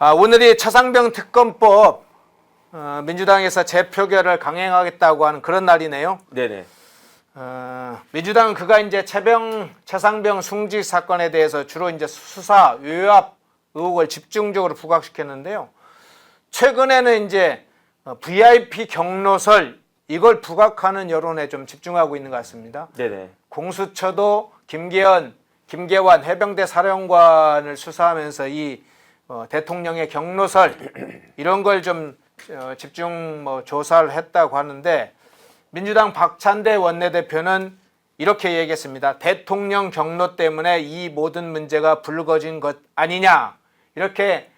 오늘이 차상병 특검법 민주당에서 재표결을 강행하겠다고 하는 그런 날이네요. 네네. 민주당은 그가 이제 차상병 승직 사건에 대해서 주로 이제 수사 외압 의혹을 집중적으로 부각시켰는데요. 최근에는 이제 VIP 경로설 이걸 부각하는 여론에 좀 집중하고 있는 것 같습니다. 네네. 공수처도 김계완 해병대 사령관을 수사하면서 이 대통령의 경로설 이런 걸 좀 집중 조사를 했다고 하는데 민주당 박찬대 원내대표는 이렇게 얘기했습니다. 대통령 경로 때문에 이 모든 문제가 불거진 것 아니냐 이렇게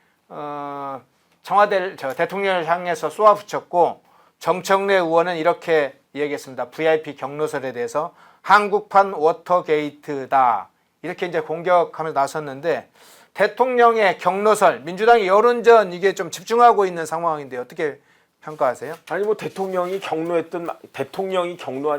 청와대 대통령을 향해서 쏘아붙였고 정청래 의원은 이렇게 얘기했습니다. VIP 경로설에 대해서 한국판 워터게이트다 이렇게 이제 공격하면서 나섰는데 대통령의 경로설 민주당이 여론전 이게 좀 집중하고 있는 상황인데 어떻게 평가하세요? 아니 뭐 대통령이 경로한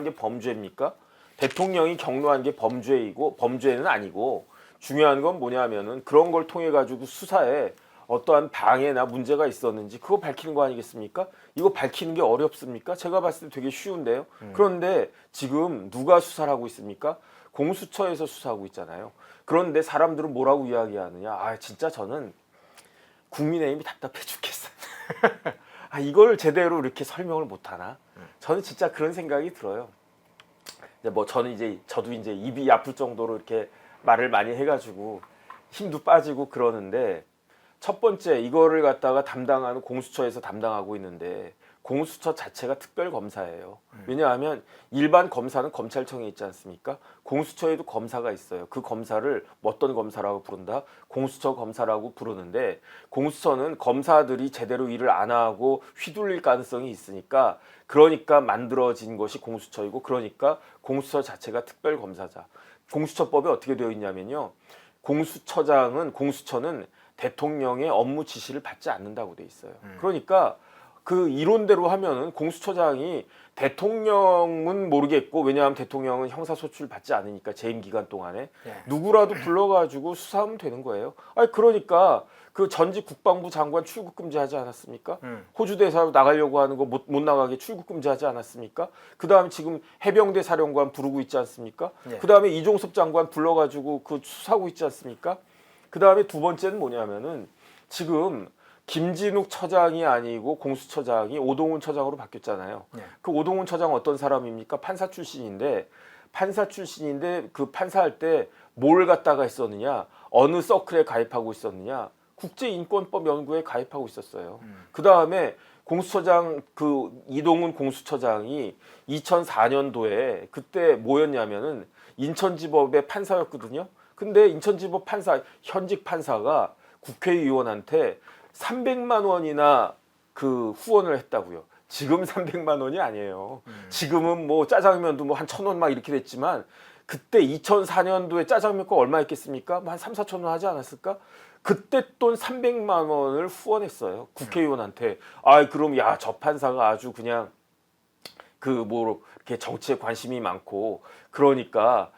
게 범죄입니까? 대통령이 경로한 게 범죄는 아니고 중요한 건 뭐냐면은 그런 걸 통해 가지고 수사에 어떠한 방해나 문제가 있었는지 그거 밝히는 거 아니겠습니까? 이거 밝히는 게 어렵습니까? 제가 봤을 때 되게 쉬운데요. 그런데 지금 누가 수사를 하고 있습니까? 공수처에서 수사하고 있잖아요. 그런데 사람들은 뭐라고 이야기하느냐? 진짜 저는 국민의힘이 답답해 죽겠어요. 이걸 제대로 이렇게 설명을 못 하나? 저는 진짜 그런 생각이 들어요. 저도 이제 입이 아플 정도로 이렇게 말을 많이 해가지고 힘도 빠지고 그러는데 첫 번째 이거를 갖다가 담당하는 공수처에서 담당하고 있는데 공수처 자체가 특별검사예요. 왜냐하면 일반 검사는 검찰청에 있지 않습니까? 공수처에도 검사가 있어요. 그 검사를 어떤 검사라고 부른다? 공수처 검사라고 부르는데 공수처는 검사들이 제대로 일을 안 하고 휘둘릴 가능성이 있으니까 그러니까 만들어진 것이 공수처이고 그러니까 공수처 자체가 특별검사자. 공수처법에 어떻게 되어 있냐면요. 공수처는 대통령의 업무 지시를 받지 않는다고 돼 있어요. 그러니까 그 이론대로 하면은 공수처장이 대통령은 모르겠고 왜냐하면 대통령은 형사소출 받지 않으니까 재임 기간 동안에 누구라도 불러가지고 수사하면 되는 거예요. 그러니까 그 전직 국방부 장관 출국 금지하지 않았습니까? 호주 대사로 나가려고 하는 거 못 나가게 출국 금지하지 않았습니까? 그 다음에 지금 해병대 사령관 부르고 있지 않습니까? 그 다음에 이종섭 장관 불러가지고 그 수사하고 있지 않습니까? 그 다음에 두 번째는 뭐냐면은 지금 김진욱 처장이 아니고 공수처장이 오동훈 처장으로 바뀌었잖아요. 그 오동훈 처장 어떤 사람입니까? 판사 출신인데 그 판사할 때 뭘 갖다가 했었느냐? 어느 서클에 가입하고 있었느냐? 국제인권법 연구에 가입하고 있었어요. 그 다음에 공수처장 이동훈 공수처장이 2004년도에 그때 뭐였냐면은 인천지법의 판사였거든요. 근데 인천지법 현직 판사가 국회의원한테 300만 원이나 그 후원을 했다고요. 지금 300만 원이 아니에요. 지금은 뭐 짜장면도 뭐 한 1,000원 막 이렇게 됐지만 그때 2004년도에 짜장면가 얼마 했겠습니까? 한 3, 4천 원 하지 않았을까? 그때 돈 300만 원을 후원했어요. 국회의원한테. 그럼 저 판사가 아주 그냥 이렇게 정치에 관심이 많고 그러니까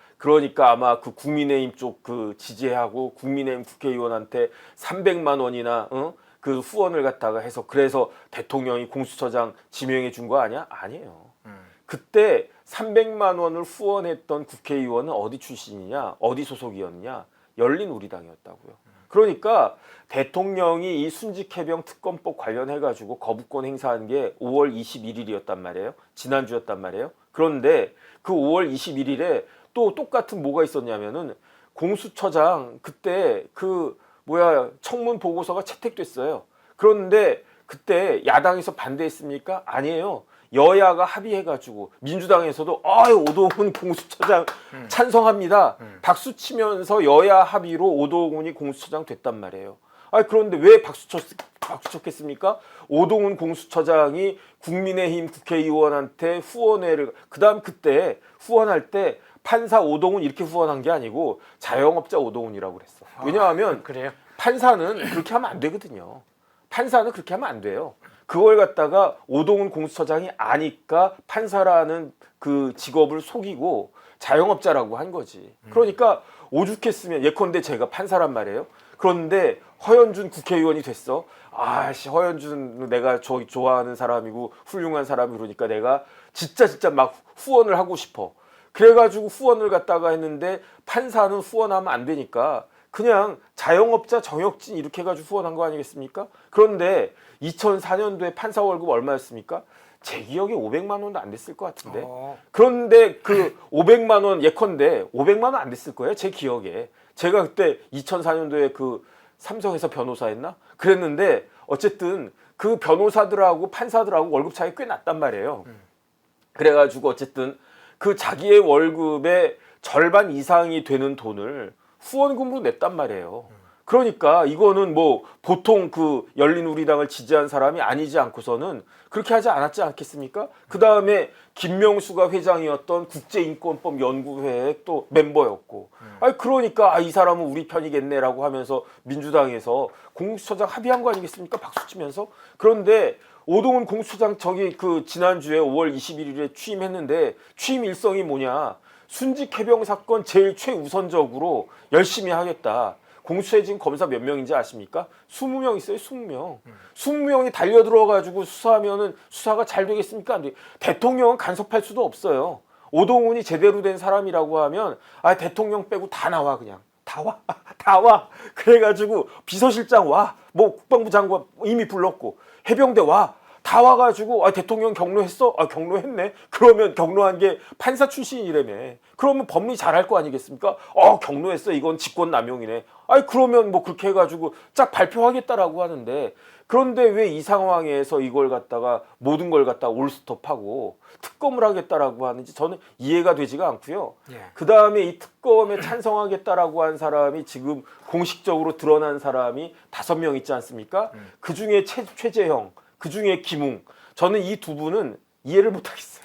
아마 그 국민의힘 쪽 지지하고 국민의힘 국회의원한테 300만 원이나 그 후원을 갖다가 해서 그래서 대통령이 공수처장 지명해 준 거 아니야? 아니에요. 그때 300만 원을 후원했던 국회의원은 어디 출신이냐? 어디 소속이었냐? 열린우리당이었다고요. 그러니까 대통령이 이 순직해병 특검법 관련해가지고 거부권 행사한 게 5월 21일이었단 말이에요. 지난주였단 말이에요. 그런데 그 5월 21일에 또 똑같은 뭐가 있었냐면은 공수처장 그때 청문 보고서가 채택됐어요. 그런데 그때 야당에서 반대했습니까? 아니에요. 여야가 합의해가지고 민주당에서도 오동훈 공수처장 찬성합니다. 박수 치면서 여야 합의로 오동훈이 공수처장 됐단 말이에요. 그런데 왜 박수 쳤겠습니까? 오동훈 공수처장이 국민의힘 국회의원한테 그다음 그때 후원할 때 판사 오동훈 이렇게 후원한 게 아니고 자영업자 오동훈이라고 그랬어. 왜냐하면 그래요? 판사는 그렇게 하면 안 되거든요. 판사는 그렇게 하면 안 돼요. 그걸 갖다가 오동훈 공수처장이 아니까 판사라는 그 직업을 속이고 자영업자라고 한 거지. 그러니까 오죽했으면 예컨대 제가 판사란 말이에요. 그런데 허연준 국회의원이 됐어. 아씨 허연준 내가 좋아하는 사람이고 훌륭한 사람이 그러니까 내가 진짜 막 후원을 하고 싶어. 그래가지고 후원을 갖다가 했는데 판사는 후원하면 안 되니까 그냥 자영업자 정혁진 이렇게 해가지고 후원한 거 아니겠습니까? 그런데 2004년도에 판사 월급 얼마였습니까? 제 기억에 500만 원도 안 됐을 것 같은데. 그런데 그 500만 원 예컨대 500만 원 안 됐을 거예요. 제 기억에. 제가 그때 2004년도에 그 삼성에서 변호사 했나? 그랬는데 어쨌든 그 변호사들하고 판사들하고 월급 차이 꽤 났단 말이에요. 그래가지고 어쨌든 그 자기의 월급의 절반 이상이 되는 돈을 후원금으로 냈단 말이에요. 그러니까 이거는 뭐 보통 그 열린우리당을 지지한 사람이 아니지 않고서는 그렇게 하지 않았지 않겠습니까? 그 다음에 김명수가 회장이었던 국제인권법 연구회의 또 멤버였고, 아니 그러니까 이 사람은 우리 편이겠네라고 하면서 민주당에서 공수처장 합의한 거 아니겠습니까? 박수 치면서. 그런데 오동훈 공수처장 저기 그 지난주에 5월 21일에 취임했는데 취임 일성이 뭐냐? 순직 해병 사건 제일 최우선적으로 열심히 하겠다. 공수처에 지금 검사 몇 명인지 아십니까? 20명 있어요, 20명. 20명이 달려들어가지고 수사하면은 수사가 잘 되겠습니까? 안 돼. 대통령은 간섭할 수도 없어요. 오동훈이 제대로 된 사람이라고 하면 대통령 빼고 다 나와 그냥. 다 와. 다 와. 그래가지고 비서실장 와. 뭐 국방부 장관 이미 불렀고 해병대 와. 다 와가지고 대통령 경로했어? 경로했네. 그러면 경로한 게 판사 출신이라며. 그러면 법리 잘할 거 아니겠습니까? 경로했어. 이건 직권남용이네. 그러면 뭐 그렇게 해가지고 쫙 발표하겠다라고 하는데 그런데 왜 이 상황에서 이걸 갖다가 모든 걸 갖다가 올스톱하고 특검을 하겠다라고 하는지 저는 이해가 되지가 않고요. 그 다음에 이 특검에 찬성하겠다라고 한 사람이 지금 공식적으로 드러난 사람이 5명 있지 않습니까? 그 중에 최재형, 그 중에 김웅. 저는 이 두 분은 이해를 못하겠어요.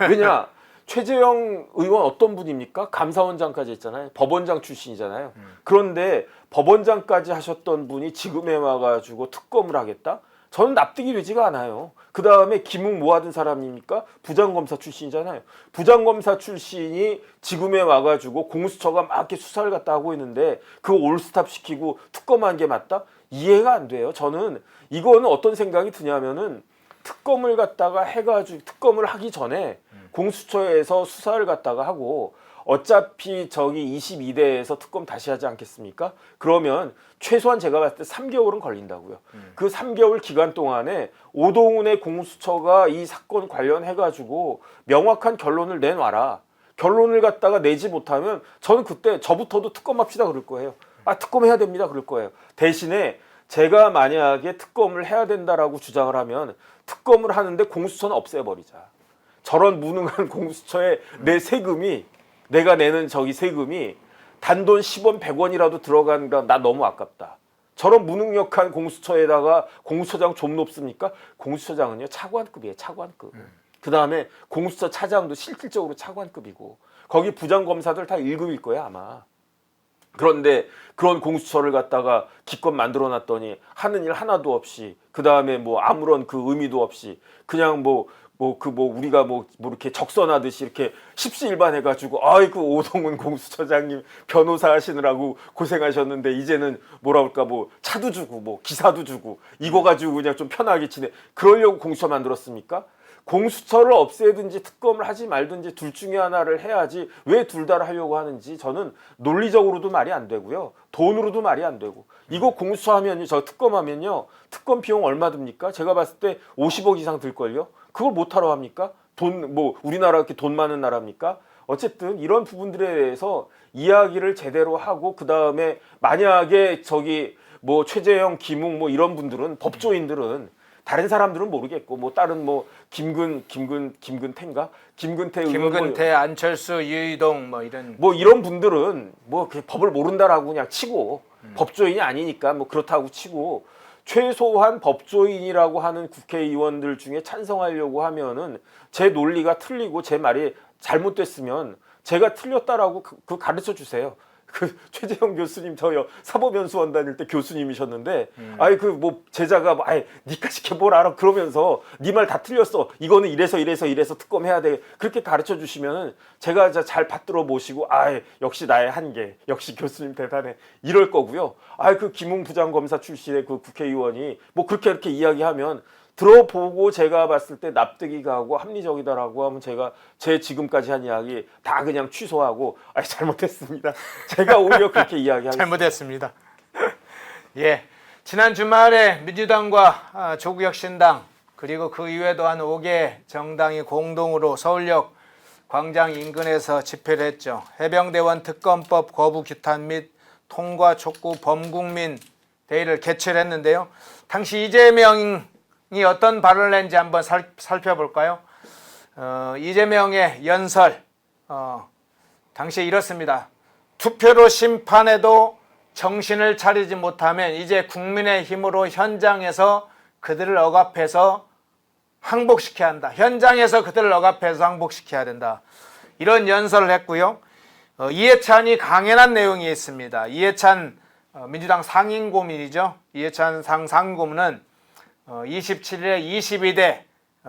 왜냐? 최재형 의원 어떤 분입니까? 감사원장까지 했잖아요. 법원장 출신이잖아요. 그런데 법원장까지 하셨던 분이 지금에 와가지고 특검을 하겠다? 저는 납득이 되지가 않아요. 그 다음에 김웅 뭐 하던 사람입니까? 부장검사 출신이잖아요. 부장검사 출신이 지금에 와가지고 공수처가 막 이렇게 수사를 갖다 하고 있는데 그거 올스탑 시키고 특검한 게 맞다? 이해가 안 돼요. 저는 이거는 어떤 생각이 드냐면은 특검을 갖다가 해가지고 특검을 하기 전에 공수처에서 수사를 갖다가 하고 어차피 저기 22대에서 특검 다시 하지 않겠습니까? 그러면 최소한 제가 봤을 때 3개월은 걸린다고요. 그 3개월 기간 동안에 오동훈의 공수처가 이 사건 관련해가지고 명확한 결론을 내놔라. 결론을 갖다가 내지 못하면 저는 그때 저부터도 특검합시다 그럴 거예요. 특검해야 됩니다 그럴 거예요. 대신에 제가 만약에 특검을 해야 된다라고 주장을 하면 특검을 하는데 공수처는 없애버리자. 저런 무능한 공수처에 내 세금이 내가 내는 저기 세금이 단돈 10원 100원이라도 들어간다. 나 너무 아깝다. 저런 무능력한 공수처에다가 공수처장 좀 높습니까? 공수처장은요 차관급이에요. 차관급. 그 다음에 공수처 차장도 실질적으로 차관급이고 거기 부장검사들 다 1급일 거야 아마. 그런데 그런 공수처를 갖다가 기껏 만들어놨더니 하는 일 하나도 없이 그 다음에 뭐 아무런 그 의미도 없이 그냥 우리가 이렇게 적선하듯이 이렇게 십시일반해가지고 아이고 오동훈 공수처장님 변호사 하시느라고 고생하셨는데 이제는 차도 주고 기사도 주고 이거 가지고 그냥 좀 편하게 지내 그러려고 공수처 만들었습니까? 공수처를 없애든지 특검을 하지 말든지 둘 중에 하나를 해야지 왜 둘 다 하려고 하는지 저는 논리적으로도 말이 안 되고요. 돈으로도 말이 안 되고 이거 공수처하면요. 저 특검하면요. 특검 비용 얼마 듭니까? 제가 봤을 때 50억 이상 들걸요. 그걸 못하러 합니까? 우리나라 그렇게 돈 많은 나라입니까? 어쨌든 이런 부분들에 대해서 이야기를 제대로 하고 그 다음에 만약에 최재형, 김웅 이런 분들은 법조인들은 다른 사람들은 모르겠고 다른 김근태인가? 김근태, 안철수, 유이동 이런 이런 분들은 법을 모른다라고 그냥 치고 법조인이 아니니까 그렇다고 치고 최소한 법조인이라고 하는 국회의원들 중에 찬성하려고 하면은 제 논리가 틀리고 제 말이 잘못됐으면 제가 틀렸다라고 가르쳐 주세요. 그 최재형 교수님 저 사법연수원 다닐 때 교수님이셨는데 아이 그 뭐 제자가 아이 니까지 뭘 알아 그러면서 니 말 다 틀렸어 이거는 이래서 특검해야 돼 그렇게 가르쳐 주시면은 제가 잘 받들어 모시고 아이 역시 나의 한계 역시 교수님 대단해 이럴 거고요. 아이 그 김웅 부장검사 출신의 그 국회의원이 뭐 그렇게 이야기하면 들어보고 제가 봤을 때 납득이 가고 합리적이다라고 하면 제가 제 지금까지 한 이야기 다 그냥 취소하고 아 잘못했습니다. 제가 오히려 그렇게 이야기하겠습니다. 잘못했습니다. 예, 지난 주말에 민주당과 조국혁신당 그리고 그 이외에도 한 5개 정당이 공동으로 서울역 광장 인근에서 집회를 했죠. 해병대원 특검법 거부 규탄 및 통과 촉구 범국민 대의를 개최를 했는데요. 당시 이재명이 어떤 발언을 했는지 한번 살펴볼까요? 이재명의 연설 당시에 이렇습니다. 투표로 심판해도 정신을 차리지 못하면 이제 국민의 힘으로 현장에서 그들을 억압해서 항복시켜야 한다. 현장에서 그들을 억압해서 항복시켜야 된다. 이런 연설을 했고요. 이해찬이 강연한 내용이 있습니다. 이해찬 민주당 상임고문이죠. 이해찬 상임고문은 27일에 22대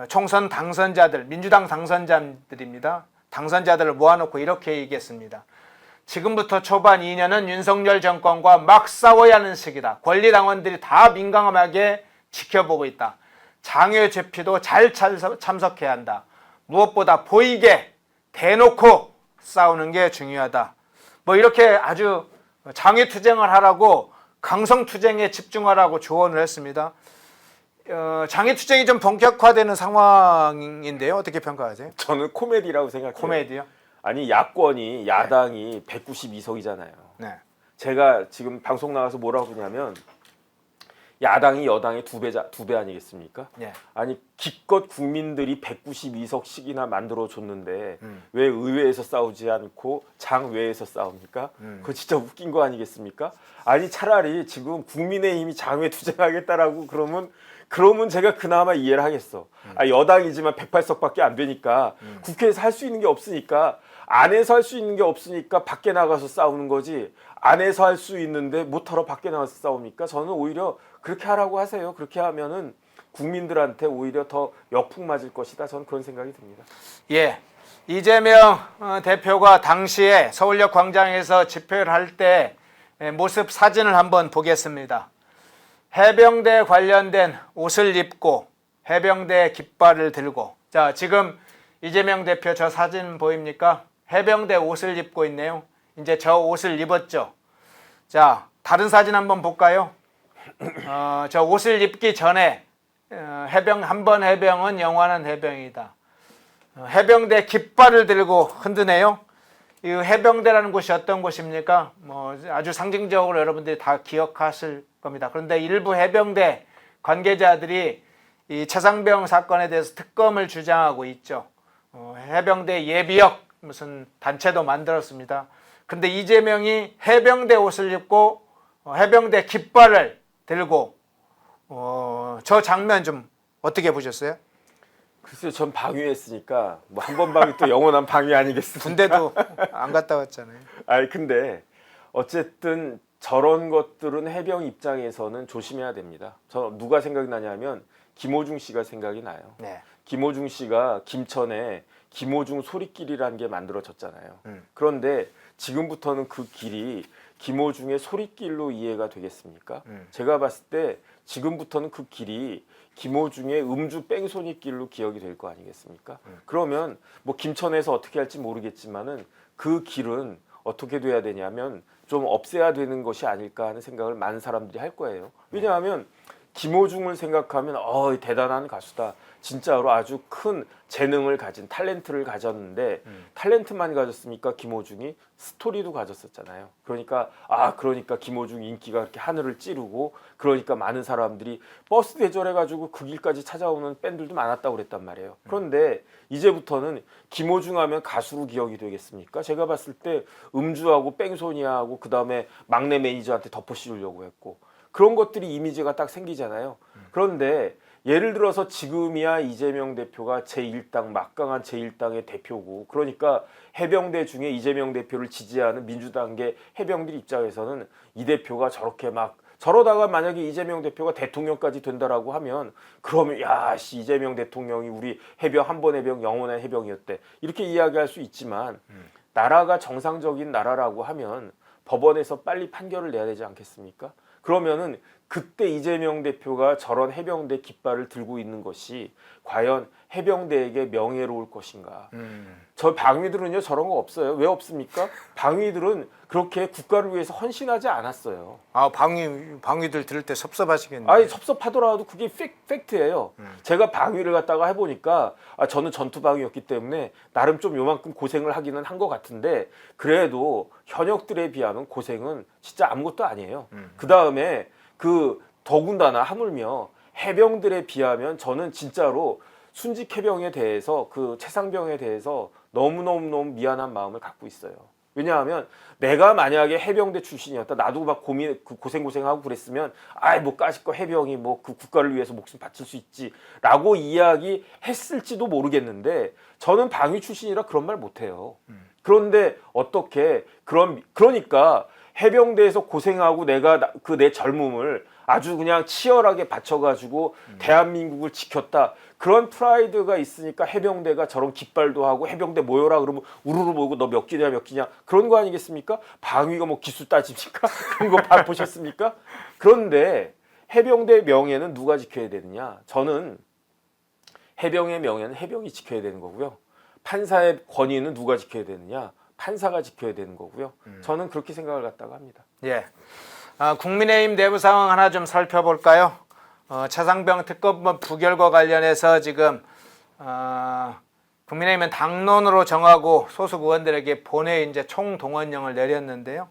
총선 당선자들, 민주당 당선자들입니다. 당선자들을 모아놓고 이렇게 얘기했습니다. 지금부터 초반 2년은 윤석열 정권과 막 싸워야 하는 시기다. 권리당원들이 다 민감하게 지켜보고 있다. 장외 제피도 잘 참석해야 한다. 무엇보다 보이게 대놓고 싸우는 게 중요하다. 뭐 이렇게 아주 장외투쟁을 하라고 강성투쟁에 집중하라고 조언을 했습니다. 장외투쟁이 좀 본격화되는 상황인데요. 어떻게 평가하세요? 저는 코미디라고 생각해요. 코미디요? 아니 야권이 야당이 192석이잖아요. 네. 제가 지금 방송 나가서 뭐라고 그러냐면 야당이 여당의 두 배 아니겠습니까? 네. 아니 기껏 국민들이 192석씩이나 만들어 줬는데 왜 의회에서 싸우지 않고 장외에서 싸웁니까? 그거 진짜 웃긴 거 아니겠습니까? 아니 차라리 지금 국민의힘이 장외 투쟁하겠다라고 그러면 제가 그나마 이해를 하겠어. 여당이지만 108석밖에 안 되니까 국회에서 할 수 있는 게 없으니까 안에서 할 수 있는 게 없으니까 밖에 나가서 싸우는 거지 안에서 할 수 있는데 못하러 밖에 나가서 싸웁니까? 저는 오히려 그렇게 하라고 하세요. 그렇게 하면은 국민들한테 오히려 더 역풍 맞을 것이다. 저는 그런 생각이 듭니다. 예, 이재명 대표가 당시에 서울역 광장에서 집회를 할 때 모습 사진을 한번 보겠습니다. 해병대 관련된 옷을 입고 해병대 깃발을 들고 자 지금 이재명 대표 저 사진 보입니까? 해병대 옷을 입고 있네요. 이제 저 옷을 입었죠. 자 다른 사진 한번 볼까요? 저 옷을 입기 전에 한 번 해병은 영원한 해병이다. 해병대 깃발을 들고 흔드네요. 이 해병대라는 곳이 어떤 곳입니까? 뭐 아주 상징적으로 여러분들이 다 기억하실 겁니다. 그런데 일부 해병대 관계자들이 이 최상병 사건에 대해서 특검을 주장하고 있죠. 해병대 예비역 무슨 단체도 만들었습니다. 그런데 이재명이 해병대 옷을 입고 해병대 깃발을 들고 저 장면 좀 어떻게 보셨어요? 글쎄요, 전 방위했으니까 뭐 한 번 방위 또 영원한 방위 아니겠습니까? 군대도 안 갔다 왔잖아요. 아니 근데 어쨌든 저런 것들은 해병 입장에서는 조심해야 됩니다. 저 누가 생각이 나냐면 김호중 씨가 생각이 나요. 네. 김호중 씨가 김천에 김호중 소리길이라는 게 만들어졌잖아요. 그런데 지금부터는 그 길이 김호중의 소리길로 이해가 되겠습니까? 제가 봤을 때 지금부터는 그 길이 김호중의 음주 뺑소니 길로 기억이 될 거 아니겠습니까? 그러면 뭐 김천에서 어떻게 할지 모르겠지만은 그 길은 어떻게 돼야 되냐면 좀 없애야 되는 것이 아닐까 하는 생각을 많은 사람들이 할 거예요. 왜냐하면 김호중을 생각하면 대단한 가수다. 진짜로 아주 큰 재능을 가진 탤런트를 가졌는데 탤런트만 가졌습니까? 김호중이 스토리도 가졌었잖아요. 그러니까 김호중 인기가 그렇게 하늘을 찌르고 그러니까 많은 사람들이 버스 대절해가지고 그 길까지 찾아오는 밴들도 많았다고 그랬단 말이에요. 그런데 이제부터는 김호중 하면 가수로 기억이 되겠습니까? 제가 봤을 때 음주하고 뺑소니하고 그 다음에 막내 매니저한테 덮어 씌우려고 했고 그런 것들이 이미지가 딱 생기잖아요. 그런데 예를 들어서 지금이야 이재명 대표가 제1당 막강한 제1당의 대표고 그러니까 해병대 중에 이재명 대표를 지지하는 민주당계 해병들 입장에서는 이 대표가 저렇게 막 저러다가 만약에 이재명 대표가 대통령까지 된다라고 하면 그러면 야씨 이재명 대통령이 우리 해병 한 번 해병 영원한 해병이었대 이렇게 이야기할 수 있지만 나라가 정상적인 나라라고 하면 법원에서 빨리 판결을 내야 되지 않겠습니까? 그러면은 그때 이재명 대표가 저런 해병대 깃발을 들고 있는 것이 과연 해병대에게 명예로울 것인가? 저 방위들은요 저런 거 없어요. 왜 없습니까? 방위들은 그렇게 국가를 위해서 헌신하지 않았어요. 아, 방위들 들을 때 섭섭하시겠네요. 아니 섭섭하더라도 그게 팩트예요. 제가 방위를 갖다가 해보니까 저는 전투 방위였기 때문에 나름 좀 요만큼 고생을 하기는 한 것 같은데 그래도 현역들에 비하면 고생은 진짜 아무것도 아니에요. 그 다음에 그 더군다나 하물며 해병들에 비하면 저는 진짜로 순직 해병에 대해서 그 최상병에 대해서 너무 미안한 마음을 갖고 있어요. 왜냐하면 내가 만약에 해병대 출신이었다 나도 막 고생하고 그랬으면 아이 뭐 까짓거 해병이 뭐 그 국가를 위해서 목숨 바칠 수 있지라고 이야기했을지도 모르겠는데 저는 방위 출신이라 그런 말 못해요. 그런데 어떻게 그러니까 해병대에서 고생하고 내가 내 젊음을 아주 그냥 치열하게 바쳐가지고 대한민국을 지켰다. 그런 프라이드가 있으니까 해병대가 저런 깃발도 하고 해병대 모여라 그러면 우르르 모이고 너 몇 기냐 그런 거 아니겠습니까? 방위가 뭐 기수 따집니까? 그런 거 보셨습니까? 그런데 해병대 명예는 누가 지켜야 되느냐? 저는 해병의 명예는 해병이 지켜야 되는 거고요. 판사의 권위는 누가 지켜야 되느냐? 판사가 지켜야 되는 거고요. 저는 그렇게 생각을 갖다가 합니다. 예. 국민의힘 내부 상황 하나 좀 살펴볼까요? 차상병 특검법 부결과 관련해서 지금 국민의힘은 당론으로 정하고 소속 의원들에게 본회의 이제 총동원령을 내렸는데요.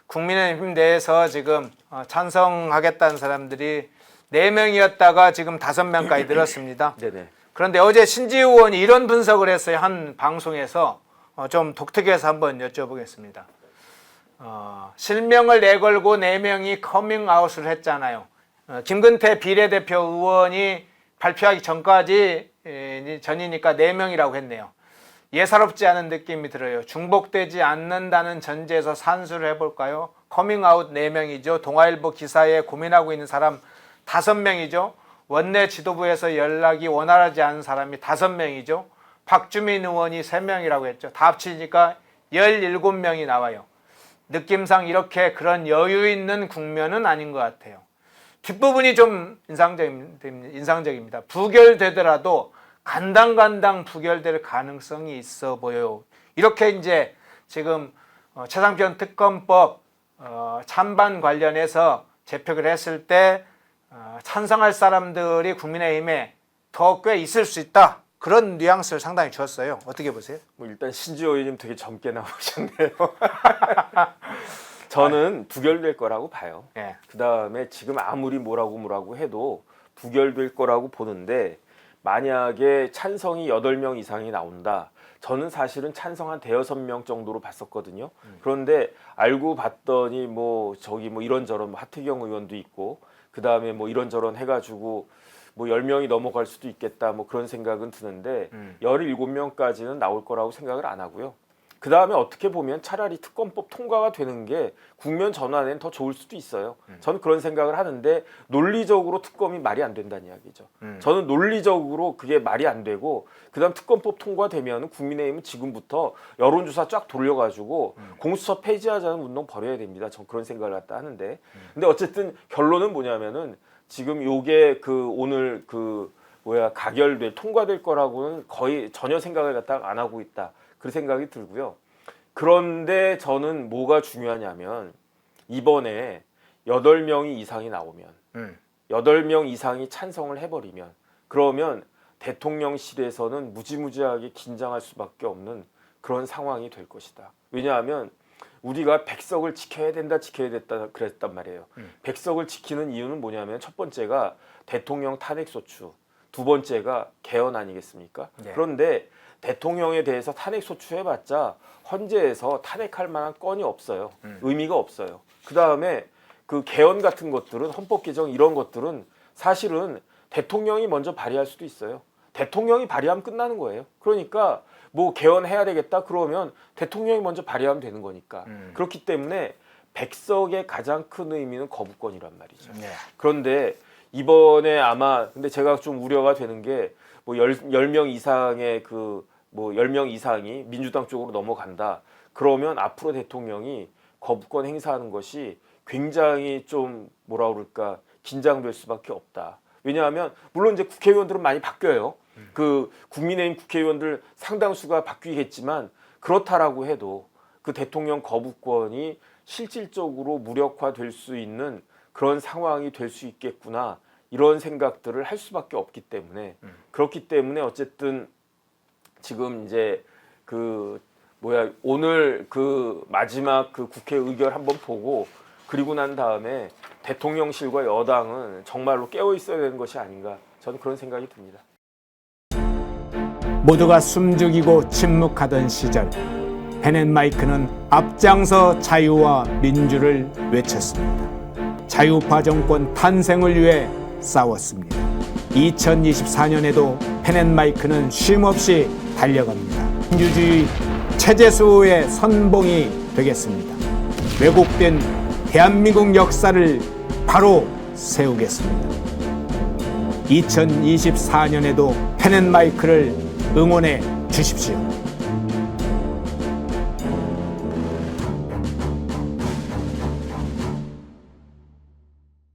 국민의힘 내에서 지금 찬성하겠다는 사람들이 4명이었다가 지금 5명까지 늘었습니다. 네네. 그런데 어제 신지우 의원이 이런 분석을 했어요. 한 방송에서 좀 독특해서 한번 여쭤보겠습니다. 실명을 내걸고 4명이 커밍아웃을 했잖아요. 김근태 비례대표 의원이 발표하기 전까지 전이니까 4명이라고 했네요. 예사롭지 않은 느낌이 들어요. 중복되지 않는다는 전제에서 산수를 해볼까요? 커밍아웃 4명이죠. 동아일보 기사에 고민하고 있는 사람 5명이죠. 원내 지도부에서 연락이 원활하지 않은 사람이 5명이죠. 박주민 의원이 3명이라고 했죠. 다 합치니까 17명이 나와요. 느낌상 이렇게 그런 여유 있는 국면은 아닌 것 같아요. 뒷부분이 좀 인상적입니다. 부결되더라도 간당간당 부결될 가능성이 있어 보여요. 이렇게 이제 지금 최상병 특검법 찬반 관련해서 재표를 했을 때 찬성할 사람들이 국민의힘에 더 꽤 있을 수 있다. 그런 뉘앙스를 상당히 줬어요. 어떻게 보세요? 뭐 일단 신지호 의원님 되게 젊게 나오셨네요. 저는 부결될 거라고 봐요. 예. 그 다음에 지금 아무리 뭐라고 해도 부결될 거라고 보는데 만약에 찬성이 8명 이상이 나온다. 저는 사실은 찬성 한 5-6명 정도로 봤었거든요. 그런데 알고 봤더니 뭐 저기 뭐 이런저런 하태경 의원도 있고 그 다음에 뭐 이런저런 해가지고 뭐 10명이 넘어갈 수도 있겠다 뭐 그런 생각은 드는데 17명까지는 나올 거라고 생각을 안 하고요. 그 다음에 어떻게 보면 차라리 특검법 통과가 되는 게 국면 전환엔 더 좋을 수도 있어요. 저는 그런 생각을 하는데 논리적으로 특검이 말이 안 된다는 이야기죠. 저는 논리적으로 그게 말이 안 되고 그 다음 특검법 통과되면 국민의힘은 지금부터 여론조사 쫙 돌려가지고 공수처 폐지하자는 운동 벌여야 됩니다. 전 그런 생각을 갖다 하는데 근데 어쨌든 결론은 뭐냐면은 지금 요게 오늘 가결될 통과될 거라고는 거의 전혀 생각을 갖다가 안 하고 있다. 그 생각이 들고요. 그런데 저는 뭐가 중요하냐면 이번에 8명이 이상이 나오면 8명 이상이 찬성을 해버리면 그러면 대통령실에서는 무지무지하게 긴장할 수밖에 없는 그런 상황이 될 것이다. 왜냐하면 우리가 백석을 지켜야 된다 그랬단 말이에요. 백석을 지키는 이유는 뭐냐면 첫 번째가 대통령 탄핵소추, 두 번째가 개헌 아니겠습니까? 네. 그런데 대통령에 대해서 탄핵소추해봤자 헌재에서 탄핵할 만한 건이 없어요. 의미가 없어요. 그 다음에 그 개헌 같은 것들은 헌법 개정 이런 것들은 사실은 대통령이 먼저 발의할 수도 있어요. 대통령이 발의하면 끝나는 거예요. 그러니까 뭐 개헌해야 되겠다 그러면 대통령이 먼저 발의하면 되는 거니까. 그렇기 때문에 100석의 가장 큰 의미는 거부권이란 말이죠. 네. 그런데 이번에 아마 근데 제가 좀 우려가 되는 게 뭐 10명 이상의 뭐 10명 이상이 민주당 쪽으로 넘어간다. 그러면 앞으로 대통령이 거부권 행사하는 것이 굉장히 좀 뭐라 그럴까 긴장될 수밖에 없다. 왜냐하면 물론 이제 국회의원들은 많이 바뀌어요. 그 국민의힘 국회의원들 상당수가 바뀌겠지만 그렇다라고 해도 그 대통령 거부권이 실질적으로 무력화될 수 있는 그런 상황이 될 수 있겠구나. 이런 생각들을 할 수밖에 없기 때문에 그렇기 때문에 어쨌든 지금 이제 오늘 그 마지막 그 국회 의결 한번 보고 그리고 난 다음에 대통령실과 여당은 정말로 깨어 있어야 되는 것이 아닌가 저는 그런 생각이 듭니다. 모두가 숨죽이고 침묵하던 시절 펜앤마이크는 앞장서 자유와 민주를 외쳤습니다. 자유파 정권 탄생을 위해 싸웠습니다. 2024년에도 펜앤마이크는 쉼없이 달려갑니다. 민주주의 체제수호의 선봉이 되겠습니다. 왜곡된 대한민국 역사를 바로 세우겠습니다. 2024년에도 펜앤마이크를 응원해 주십시오.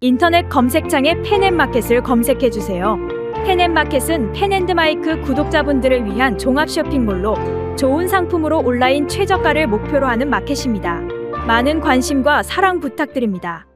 인터넷 검색창에 펜앤마켓을 검색해 주세요. 펜앤마켓은 펜앤드마이크 구독자분들을 위한 종합 쇼핑몰로 좋은 상품으로 온라인 최저가를 목표로 하는 마켓입니다. 많은 관심과 사랑 부탁드립니다.